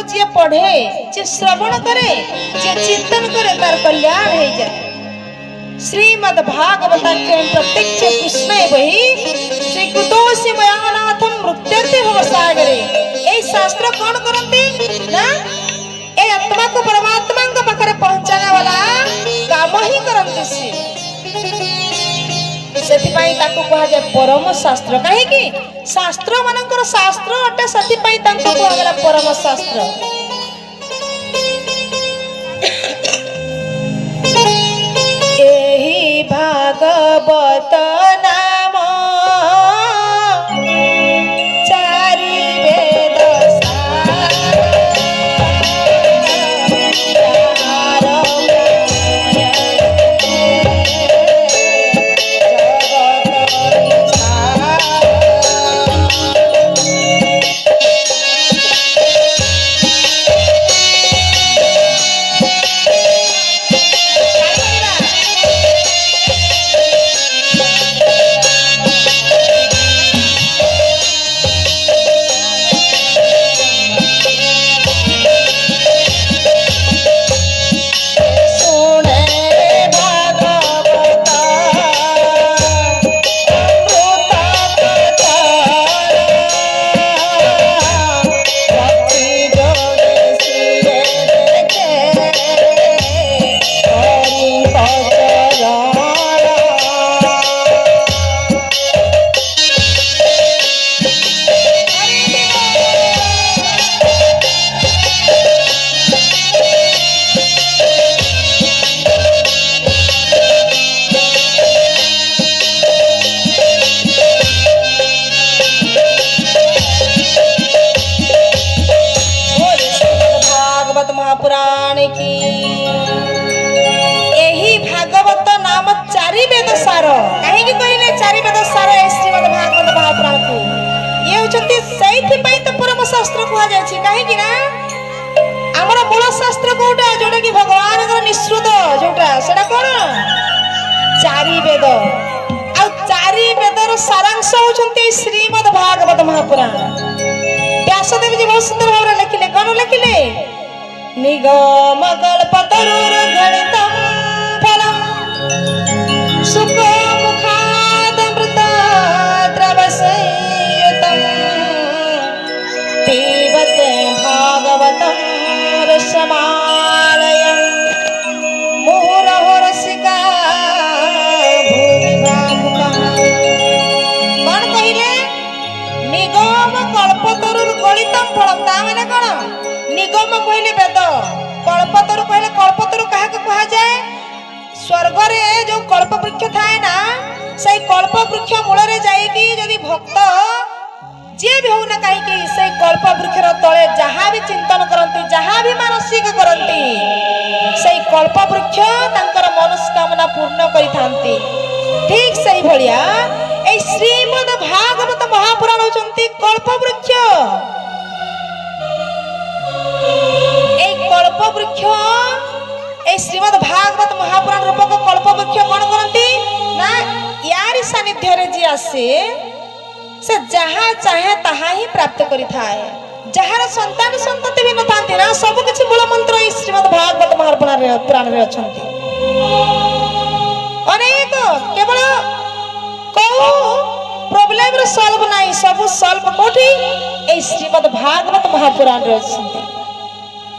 जी पढ़े जी श्रवण करे जी चिंतन करे तार कल्याण हो जाए। श्रीमद् भागवत के प्रत्यक्ष कृष्ण वही श्री कुतोषी मयानाथम मृत्युर्ति भव सागरे। ए शास्त्र कौन करते ना ए आत्मा को परमात्मा के पाखरे पहुंचाने वाला काम ही करते सेथिपाई ताको कहा जाए परम शास्त्र। काहे कि शास्त्र मानकर शास्त्र अटे सेथिपाई ताको कहा गेला परम शास्त्र। एही भागवत नाम चारि वेद महापुराण की। एही भागवत नाम चारि वेद सार। काहे कि कहले चारि वेद सार ए श्रीमद् भागवत महापुराण को ये होचंती सैथि पई तो परम शास्त्र कहा जाय छी। काहे कि ना हमर मूल शास्त्र कोटा जोटा कि भगवान के निश्रुत जोटा सेटा कोन चारि वेद आ चारि वेदर सारांश होचंती श्रीमद् भागवत महापुराण। व्यासदेव जी बहुत सुंदर भाव लिखिले कोन लिखिले निगम कल्पतरुर गणितम फलम सुख मुखादमृतद्रवसंयुतम पिबत भागवतं रसमालयं मुहुरहो रसिका भूमि भावुकाः। कौन कहिले निगम कल्पतरुर गणितम फलम ता माने कोन निगम कहले वेद कल्पतरु कहले कल्पतरु काहे को कहा जाए स्वर्ग रे जो कल्प वृक्ष थाए ना सही कल्प वृक्ष मूल रे जाई कि यदि भक्त जे भी हो ना काहे कि सही कल्प वृक्ष रो तळे जहां भी चिंतन करंती जहां भी मानसिक करंती सही कल्प वृक्ष तांकर मनस्कामना पूर्ण करि थांती। ठीक सही भलिया ए श्रीमद् भागवत महापुराण होचंती कल्प वृक्ष। कल्प वृक्ष ए श्रीमद् भागवत महापुराण रूपक कल्प वृक्ष कौन करती ना यारी सानिध्य रे जी आसे से जहां चाहे तहा ही प्राप्त करि थाए। जहार संतान संतति भी न थांती ना सब किछि मूल मंत्र ए श्रीमद् भागवत महापुराण रे अछंती। अनेक केवल को प्रॉब्लम रे सॉल्व नाही सब सॉल्व कोठी ए श्रीमद् भागवत महापुराण रे अछंती।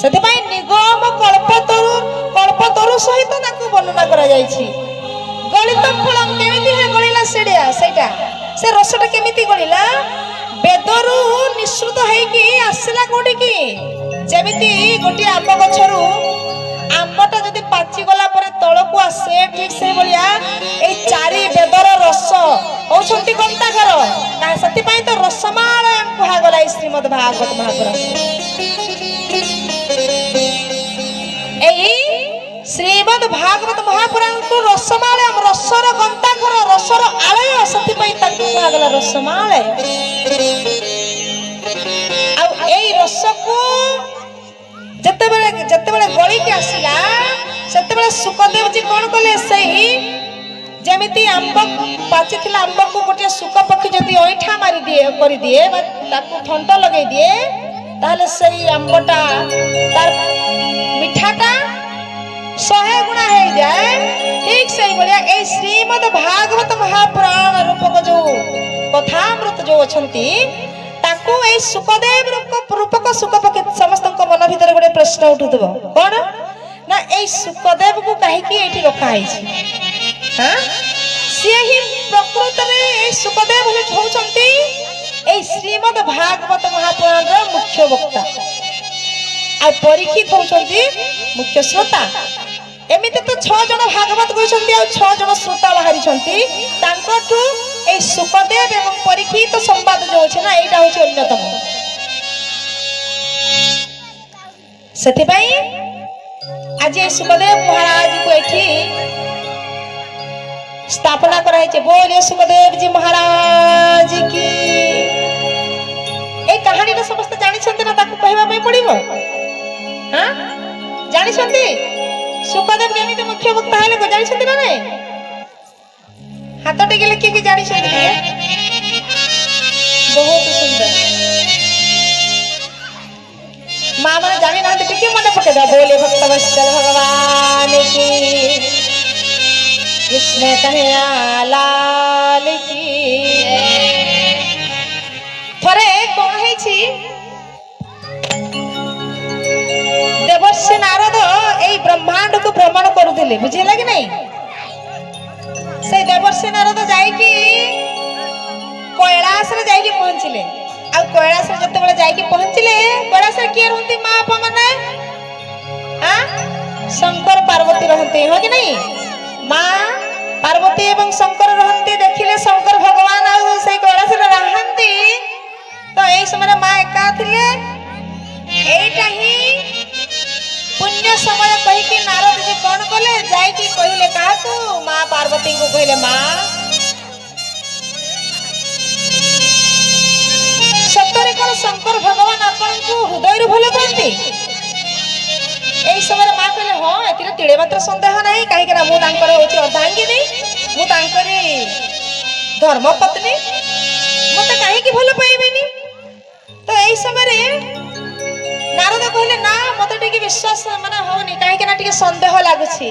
सेथिपाई निगम कल्पतरु सहित ताको वर्णना करा जायछि। गणितम फलम केमिति हे गणिला सेडिया सेटा से रसटा केमिति गणिला वेदरु निश्रुत है कि आसला कोठी कि जेमिति गोटी आंब गछरु आंबटा जदि पाची गला परे तळकु आसे ठीक से बलिया ए चारि वेदर रस होछंती गंताघर का सेथिपाई तो रसमाळ कुहा गला श्रीमद् भागवत महापुराण। श्रीमद् भागवत महापुराण को रसमालय रसर गंताघर रसर आलय सतिपई ताकू आगला रसमालय आ एई रस को जते बेले गळी के आसिला सेते बेले सुखदेव जी कोन कले सही जेमिति आंब पाची थिला आंब को गोटे सुख पक्षी जदी ओइठा मारी दिए करि दिए ताकू ठंट लगे दिए ताहले सही आंबटा तार मिठाटा 100 गुणा हो जाए। ठीक सही भलिया ए श्रीमद् भागवत महापुराण रूपक जो कथामृत जो अछंती ताकू ए सुखदेव रूपक सुखपके समस्त मन भीतर गोटे प्रश्न उठुथबो कोन ना ए सुखदेव को काहे की एठी रखा आइछि। हां से ही प्रकृत रे ए सुखदेव होचंती ए श्रीमद् भागवत महापुराण रो मुख्य वक्ता आ परीक्षित होचंती मुख्य श्रोता। एमिते तो 6 जन भागवत कहछंती आ 6 जन श्रोता बाहरी छंती तांकठू ए सुखदेव एवं परीक्षित संवाद जो छै ना एटा होछि अन्यतम। सेति पई आज ए सुखदेव महाराज को एठी स्थापना कराई छे। बोलिए सुखदेव जी महाराज की। ए कहानी रे समस्त जानि छंती ना ताकू कहबा पई पड़िबो। हां जानि छंती सुखदेव केमिति मुख्य वक्ता हेले को जानि छंती ना नै हाथ टेके लिखि कि जानि छंती के बहुत सुंदर मां माने जानि ना टिके मने पके दा। बोले भक्तवत्सल भगवान की कृष्ण कन्हैया लाल की। थरे कोन है छी देवर्षि नारद एई ब्रह्मांड को भ्रमण करुथिले बुझिला कि नहीं। से देवर्षि नारद जाई कि कैलाश रे जाई कि पहुंचिले आ कैलाश रे जते बेले जाई कि पहुंचिले कैलाश रे के रहंती मां बाप माने हां शंकर पार्वती रहंती हो कि नहीं। मां पार्वती एवं शंकर रहंती देखिले शंकर भगवान आ से कैलाश रे रहंती तो एई समय मां एका थिले। एटा ही पुण्य समय कहि कि नारद जी कोन कले जाई कि कहिले काकू मां पार्वती को कहिले मां सतरे कोन शंकर भगवान आपन को हृदय रे भलो करती। एई समय मां कहिले हां एतिरे तिळे मात्र संदेह नाही काहे कि ना मु तांकर होची अर्धांगिनी मु तांकरी धर्मपत्नी मते काहे कि भलो पाइबेनी। तो एई समय रे नारद कहले ना मते टिके विश्वास माने होनी काहे कि ना टिके संदेह लागुछि।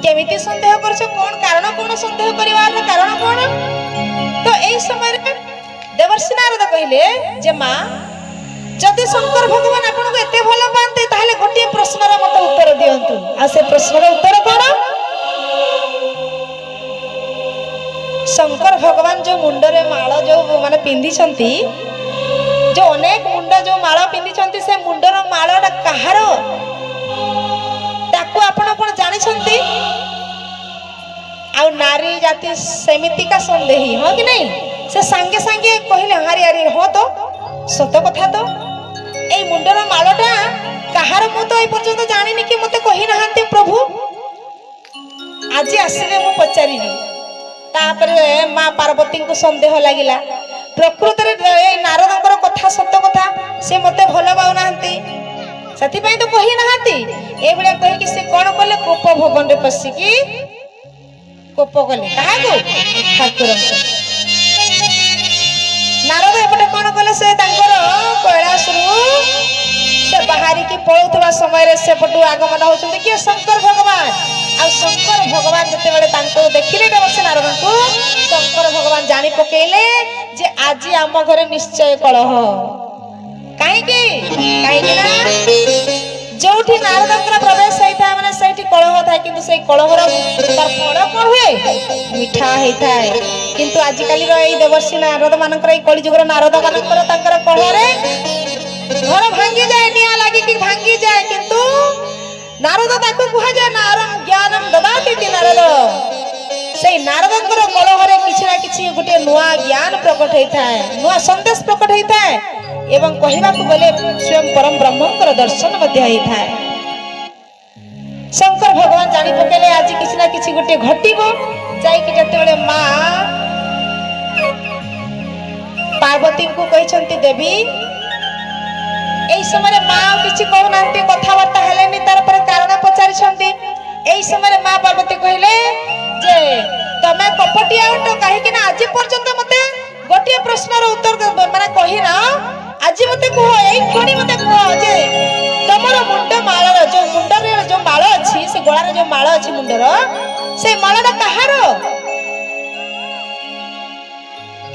केमिति संदेह करछ कोन कारण कोन संदेह करिवार कारण कोन। तो एई समय रे देवर्षि नारद कहले जे मां जदि शंकर भगवान आपन को एते भलो पांते ताहले गोटे प्रश्नर मते उत्तर दियंतु। आ से प्रश्नर उत्तर कोन शंकर भगवान जो मुंडरे माळ जो माने पिंदी छंती जो अनेक मुंड जो माला पिंदी छंती से मुंडर मालाटा कहार ताकू आपण आपण जानि छंती। आ नारी जाति सेमिति का संदेही हो कि नहीं से संगे संगे कहिले हारी हारी हो तो सत कथा तो ए मुंडर मालाटा कहार मु तो ए पर्यंत जानिनी कि मते कहि नहांती प्रभु। आज आसिले मु पचारिनी तापरे मां पार्वती को संदेह लागिला प्रकृत रे नारदंकर कथा सत्य कथा से मते भलो पाउ नाहंती सती पई तो कहि नाहंती। ए बेले कहि कि से कोन कले कोप भवन रे पसी कि कोप कले काहा को ठाकुर नारद एपटे कोन कले से तांकर कैलाश रु से बाहरी की पळुथवा समय रे से पटु आगमन होचंती कि शंकर भगवान। आ शंकर भगवान जते बेले तांको देखिले देवर्षि नारद को शंकर भगवान जानि पकेले जे आज आम घरे निश्चय कलह काहे कि ना जोठी नारदंकर प्रवेश होइता माने सेठी कलह थाए किंतु से कलहर तार फल कोन हुए मिठा हेइताए। किंतु आज काली रो ए देवर्षि नारद मानकर ए कली जुगर नारद मानकर तांकर कलहरे घर भांगी जाए निया लागी कि भांगी जाए किंतु नारद ताको कुहा जाय नारम ज्ञानम ददाति ति नारद से नारदंकर कलहरे किछि ना किछि गुटे नुआ ज्ञान प्रकट होइताए नुआ संदेश प्रकट होइताए एवं कहिबा को बोले स्वयं परम ब्रह्मंकर दर्शन मध्य होइताए। शंकर भगवान जानि पकेले आज किछि ना किछि गुटे घटिबो जाई कि जते बेले मां पार्वती को कहिसंती देवी एई समय मां किछि कहू नांती कथा वार्ता हेलेनी तार पर कारण पचारि छंती। एई समय मां पार्वती कहिले जे तमे कपटिया उठो काहे कि ना आज पर्यंत मते गोटे प्रश्नर उत्तर माने कहि ना आज मत कह ये मत कह जे तुमर मुंड माल जो मुंडर जो माल अच्छी से गलार जो माल अच्छी मुंडर से मालटा कहार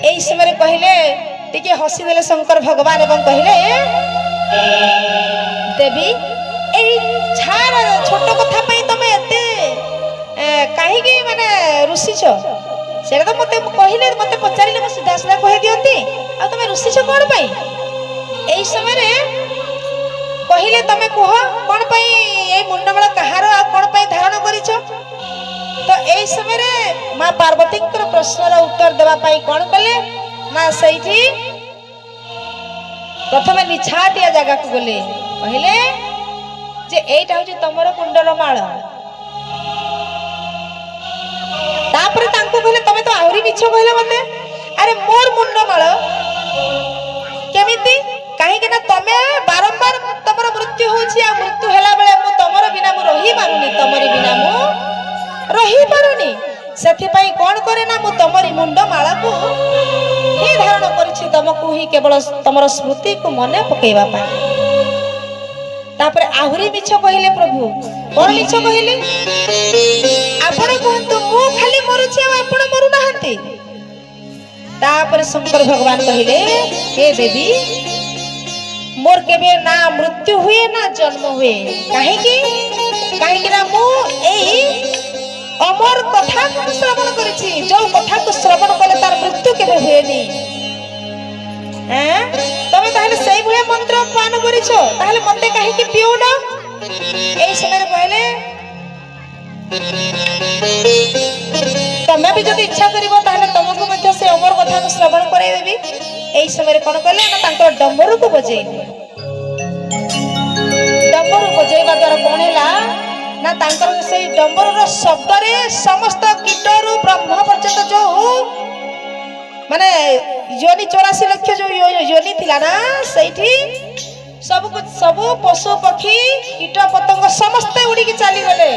यही समय कहले टिके हसीदे शंकर भगवान एवं कहले देवी छार छोट कथा तुम एते कहीं माने रुषिच से तो मत कहले मत पचारे मुझे सीधा सीधा कह दिखती आ तुम रुषिच कौन पाई यही समय कहले तुम कह कौन पाई ये मुंडमाल कहार आ कौन पाई धारण करिछ तो यही समय माँ पार्वती प्रश्नर उत्तर देवा पाई कौन कले ना सही प्रथम निछाटिया जगह को गले कहले जे एटा होची तमरो मुंडर माळ तापर तांको कहले तमे तो आहुरी मिछ कहले मते अरे मोर मुंड माळ केमिति काहे कि ना तमे बारंबार तमरो मृत्यु होची आ मृत्यु हेला बेले मु तमरो बिना मु रही पारुनी तमरी बिना मु रही पारुनी सेथि पई कोन करे ना मु तमरी मुंड माळ को ही धारण करछि तमको ही केवल तमरो स्मृति को मने पकेबा पाई तापर आहुरी मिछ कहले प्रभु कोन मिछ कहले आपण कहंतु मु खाली मरुछि आ आपण मरु नाहंती तापर शंकर भगवान कहले हे देवी मोर केबे ना मृत्यु हुए ना जन्म हुए काहे कि ना मु एई अमर कथा को श्रवण करिछि जो कथा को श्रवण कले तार मृत्यु केबे हुएनी तमे ताहले सही भले मंत्र पान करिछो ताहले मते काहे कि पियो न एई समय कहले तमे भी जदी इच्छा करिवो ताहले तमको मध्ये से अमर कथा को श्रवण करे देबी एई समय कोन कहले ना तांको डमरू को बजेइले डमरू बजेइबा द्वारा कोन हैला ना तांकर से डमरू रो शब्द रे समस्त कीटरु ब्रह्म पर्यंत जो माने योनि 84 लाख जो योनि थिला ना सेठी सब पशु पक्षी कीट पतंग समस्त उड़ी के चली गले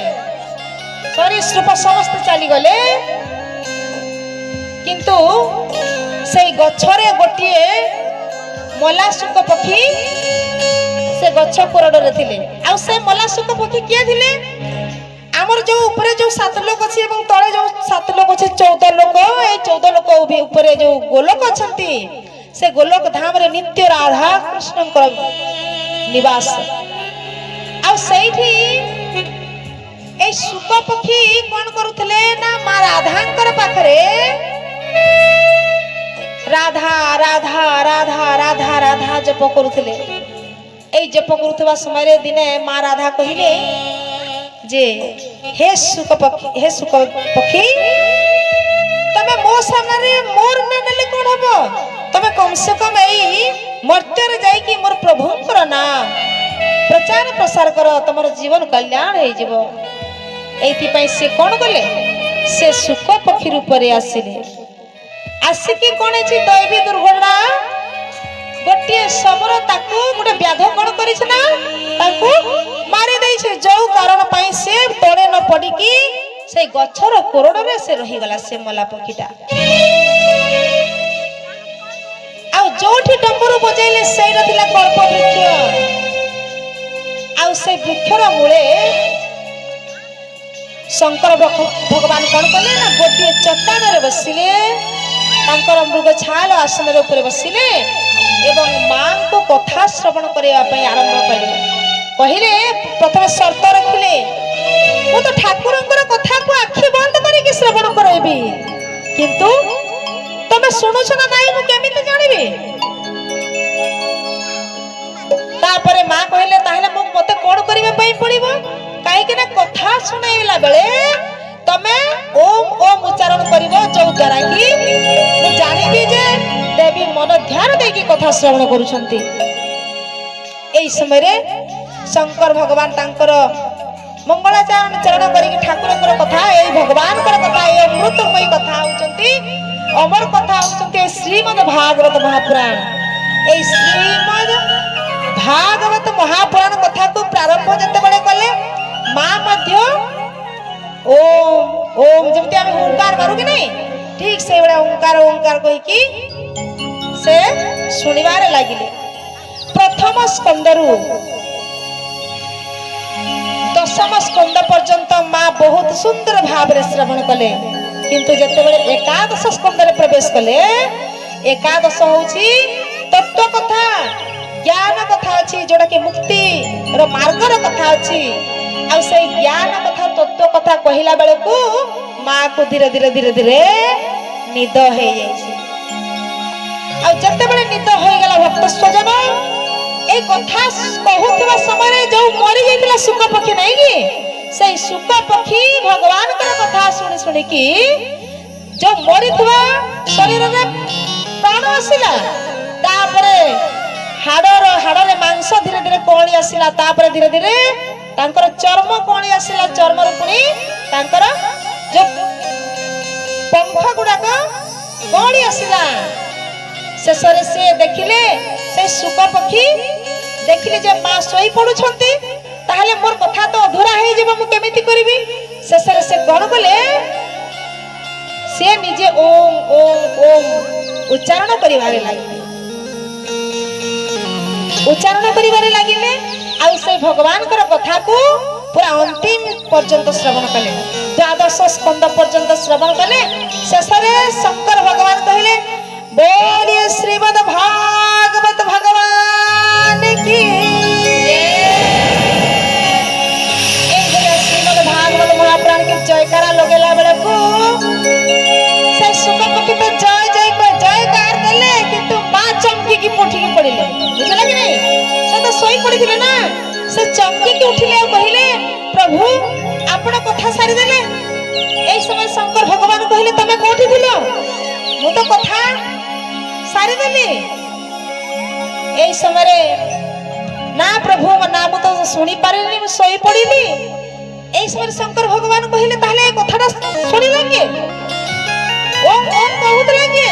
सरीसृप समस्त चली गले किंतु से गछरे गोटिए मलासुक पक्षी से गछ कोरडरे थिले आ से मलासुक पक्षी किए थिले आमर जो ऊपर जो 7 लोक अछि एवं तळे जो 7 लोक अछि 14 लोक ए 14 लोक ऊपर जो गोलोक अछंती से गोलोक धाम रे नित्य राधा कृष्णकर निवास आ सेठी ए सुक पक्षी कोन करूथले ना मा राधांकर पाखरे राधा राधा राधा राधा राधा जप करूथले ए जप करूथबा समय रे दिने मा राधा कहिले जे हे सुक पक्षी तमे मो सामने मोर ना नेले कोन हबो तमे कम से कम एई मर्त्य रे जाई कि मोर प्रभुंकर नाम प्रचार प्रसार करो तमर जीवन कल्याण हे जीवो एथि पई से कोन गले से सुक पक्षी रूप रे आसीले आसी कि कोन छी दैवी दुर्घटना गोटे सबर ताकू गोटे व्याध कोन करिछ ना ताकू मारी देई छे जो कारण पई से तळे न पड़ी कि से गछर कोरड रे से रही गला से मला पक्षीटा आ जोठी डंबरू बजाइले से रथिला कल्प वृक्ष आ से वृक्षर मूले शंकर भगवान कोन कले ना गोटे चट्टान रे बसिले तांकर मृग छाल आसन रे ऊपर बसिले एवं मां को कथा श्रवण करिया पई आरंभ कले कहिले प्रथम शर्त रखिले मु तो ठाकुरंकर कथा को आखि बंद करी के श्रवण करबी किंतु तमे सुनुछ ना नाही मु केमिति जानिबी तापरे मां कहिले ताहले मु मते कोन करिबे पई पड़िबो काहे कि ना कथा सुनाइला बेले तमे ओम ओम उच्चारण करिवो जो द्वारा कि मु जानिबी जे देवी मन ध्यान दे की कथा श्रवण करूछंती एई समय रे शंकर भगवान तांकर मंगलाचरण चरण करी ठाकुरकर कथा एई भगवानकर कथा ए अमृतमयी कथा होचंती अमर कथा होचंती श्रीमद् भागवत महापुराण एई श्रीमद् भागवत महापुराण कथा को प्रारंभ जते बळे कले मां मध्य ओम ओम जमते हम ओंकार मारू कि नहीं ठीक से बड़ा ओंकार ओंकार कहि कि से सुनिबार लागिले प्रथम स्कंदरू दशम स्कंद पर्यंत माँ बहुत सुंदर भाव श्रवण कले किंतु जेतेबेले एकादश स्कंद प्रवेश कले एकादश होची तत्व कथा ज्ञान कथा अच्छी जोड़ा कि मुक्ति रो मार्ग रो कथा अच्छी आ से ज्ञान कथा तत्व कथा कहला बेले को माँ को धीरे धीरे धीरे धीरे निद हो जाइए आ जेतेबेले निद हो गला भक्त स्वजन ए कथा कहूथिबा समय जो मरि जाइतिला सुक पक्षी नहीं कि से सुक पक्षी भगवान कर कथा सुनी सुनी कि जो मरिथिबा शरीर रे प्राण आसिला तापरे हाड़े मांस धीरे धीरे कौड़ी आसिला तापरे धीरे धीरे तांकर चर्म कौड़ी आसिला चर्म रे पुनी तांकर जो पंख गुडाक कौड़ी आसिला शेषरे से देखिले से सुक पक्षी देखिले जे मां सोई पडुछंती ताहले मोर कथा तो अधूरा हे जेबो मु केमिति करिवि शेषरे से कोन कले से निजे ओम ओम ओम उच्चारण करिवारे लागिले उच्चारण करिवारे लागिले आ से भगवान कर कथा को पूरा अंतिम पर्यंत श्रवण कले द्वादश स्कंद पर्यंत श्रवण कले शेषरे शंकर भगवान कहले बोलिए श्रीमद् भागवत भगवान की श्रीमद् भागवत महापुराण के जयकारा लगेला बेले को से सुक पक्षी तो जय जय को जयकार देले किंतु मां चमकी की उठी की पड़िले बुझला कि नहीं से तो सोई पड़िथिले ना से चमकी की उठिले और कहिले प्रभु आपण कथा सारी देले एई समय शंकर भगवान कहिले तमे कोठी थिलो मु तो कथा सारी देली एई समय ना प्रभु ना मु तो सुनी पारिनी मु सोई पड़िली एई समय शंकर भगवान कहिले ताले कथाटा सुनी लागे ओम ओम कहूत लागे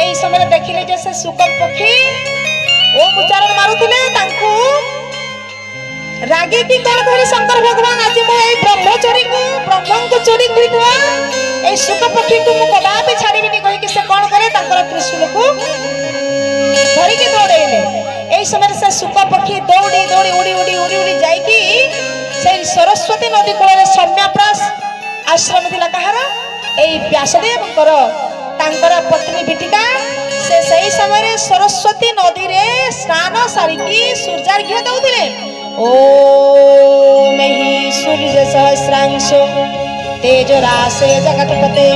एई समय देखिले जे से सुक पक्षी ओम उच्चारण मारुथिले तांकू रागे की कोन कहले शंकर भगवान आज मु एई ब्रह्मचरी को ब्रह्मं को चोरी करितवा एई सुक पक्षी को मु कदापि छाड़ीबिनी कहि कि से कोन करे तांकर त्रिशूल को धरि के दौड़ेले एई समय से सुक पक्षी दौड़ी दौड़ी उड़ी उड़ी उड़ी उड़ी जाई कि से सरस्वती नदी कोले सम्याप्रास आश्रम दिला कहारा एई व्यासदेव कर तांकर पत्नी बिटिका से सही समय सरस्वती नदी रे स्नान सारी की सूर्यार्घ्य दउथिले ओम हि सूर्य सहस्रांशो तेजरासे जगतपते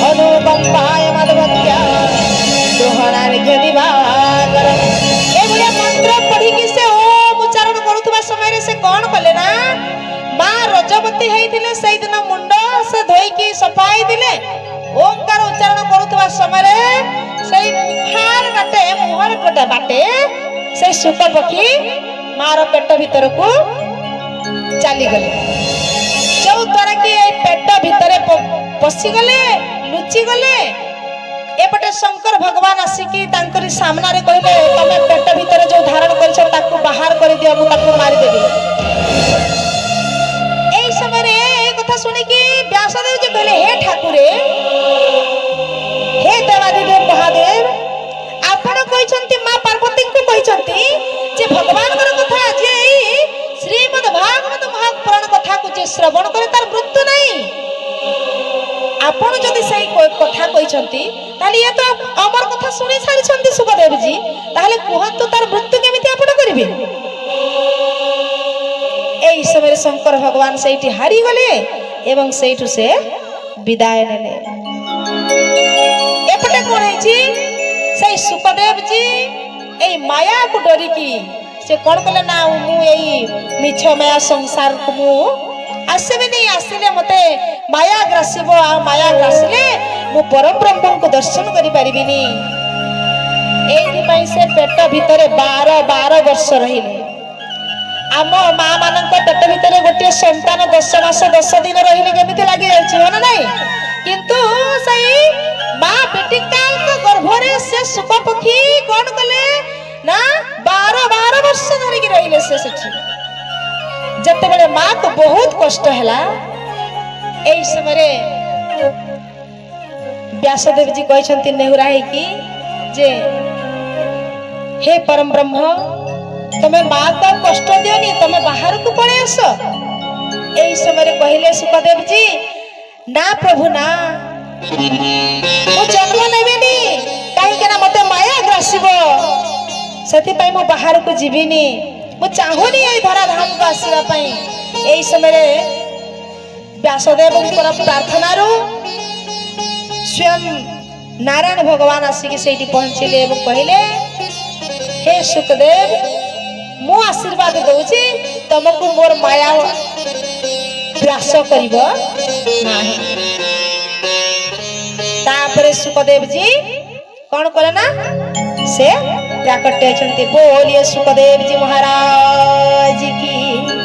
अनुकंपाय मधुभक्त्या दोहनार्घ्य दिवाकर ए भलिया मंत्र पढ़ी कि से ओम उच्चारण करूथबा समय रे से कोन कले ना मां रजवती हेइथिले सेई दिन मुंड से धोई की सफाई दिले ओंकार उच्चारण करूथबा समय रे सेई मुहार गोटा बाटे से सुक पक्षी मार पेट भीतर को चली गले जो द्वारा कि पेट भीतर पसी गले लुचि गले एपटे शंकर भगवान आसिकी तांकरी सामना रे कहले तमे पेट भीतर जो धारण करछ ताकू बाहर कर दियो मु ताकू मार देबी एई समय रे ए कथा सुनी कि व्यासदेव जी कहले हे ठाकुरे हे देवादिदेव महादेव आपण कहिसंती मां पार्वती को कहिसंती जे भगवान कर कथा जे श्रीमद् भागवत महापुराण कथा को जे श्रवण करे तार मृत्यु नहीं आपण जदि सही कथा कहिसंती ताली ये तो अमर कथा सुनी सारिसंती सुखदेव जी ताले कहंतु तार मृत्यु केमिति आपण करिवे एई समय शंकर भगवान सेठी हारी गले एवं सेठु से विदाय नेले एपटे कोन हेची से सुखदेव जी ए माया को डरी की से कोन कले ना मु एई मिछ माया संसार को मु आसेबे नहीं आसिले मते माया ग्रासिबो आ माया ग्रासिले मु परम ब्रह्म को दर्शन करि परिबिनी एठी पई से पेट भीतर 12 वर्ष रहिले आम मां मानन को पेट भीतर गोटे संतान 10 मास 10 दिन रहिले केमिति लागि जायछि हो ना नहीं किंतु सही मां बेटिका को गर्भ रे से सुक पक्षी कोन कले ना 12 वर्ष धरि के रहिले से सेठी जते बेले मां को बहुत कष्ट हैला एई समय रे व्यासदेव जी कहछंती नेहुरा है कि जे हे परम ब्रह्म तमे माँ को कष्ट दियोनी तमे बाहर को पड़े आस यही समय कहले सुखदेव जी ना प्रभु ना मु जन्म नेबिनी कहीं मते माया ग्रासिब से बाहर को जीविनी मु चाहूनी ये धराधाम को आसवा यही समय व्यासदेव प्रार्थना स्वयं नारायण भगवान आसिक पहुंचले कहले हे सुखदेव मु आशीर्वाद दौची तुमको मोर माया ग्रास करिब नाही। तापरे सुखदेव जी कौन कले ना से प्राकट्य बोलिए सुखदेव जी महाराज की।